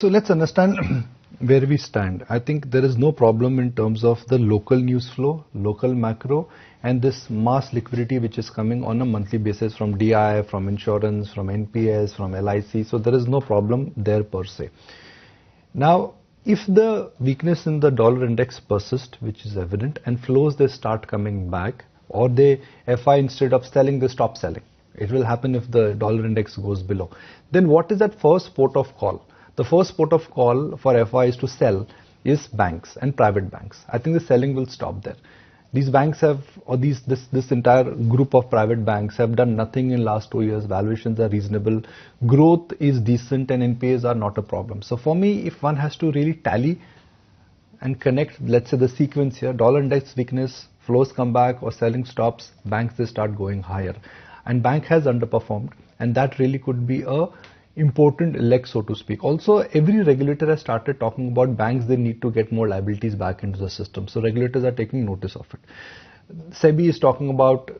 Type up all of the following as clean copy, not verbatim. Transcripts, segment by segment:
So let's understand where we stand. I think there is no problem in terms of the local news flow, local macro, and this mass liquidity which is coming on a monthly basis from DI, from insurance, from NPS, from LIC. So there is no problem there per se. Now, if the weakness in the dollar index persists, which is evident, and flows they start coming back, or they FI instead of selling, they stop selling. It will happen if the dollar index goes below. Then what is that first port of call? The first port of call for FI is to sell is banks and private banks. I think the selling will stop there. These banks have, or this entire group of private banks have done nothing in last 2 years. Valuations are reasonable. Growth is decent and NPAs are not a problem. So for me, if one has to really tally and connect, let's say the sequence here, dollar index weakness, flows come back or selling stops, banks they start going higher. And bank has underperformed, and that really could be a important leg, so to speak. Also, every regulator has started talking about banks, they need to get more liabilities back into the system. So regulators are taking notice of it. SEBI is talking about,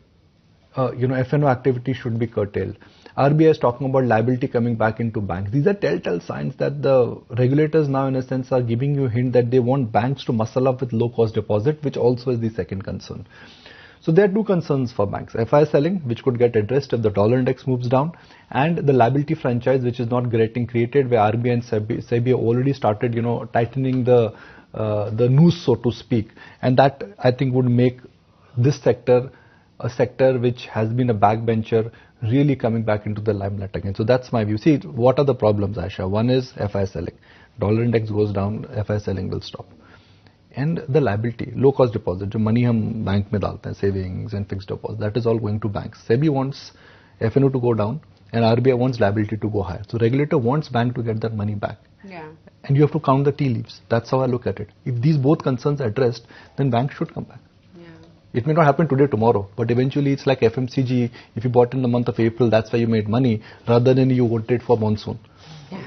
F&O activity should be curtailed. RBI is talking about liability coming back into banks. These are telltale signs that the regulators now, in a sense, are giving you a hint that they want banks to muscle up with low-cost deposit, which also is the second concern. So there are two concerns for banks. FI selling, which could get addressed if the dollar index moves down, and the liability franchise, which is not getting created, where RBI and SEBI have already started, tightening the noose, so to speak. And that, I think, would make this sector a sector which has been a backbencher really coming back into the limelight again. So that's my view. See, what are the problems, Aisha? One is FI selling. Dollar index goes down, FI selling will stop. And the liability, low-cost deposit, जो money हम bank में डालते हैं, savings and fixed deposit, that is all going to banks. SEBI wants F&O to go down, and RBI wants liability to go higher. So regulator wants bank to get that money back. Yeah. And you have to count the tea leaves. That's how I look at it. If these both concerns are addressed, then banks should come back. Yeah. It may not happen today, tomorrow, but eventually it's like FMCG. If you bought in the month of April, that's why you made money, rather than you waited for monsoon. Yeah.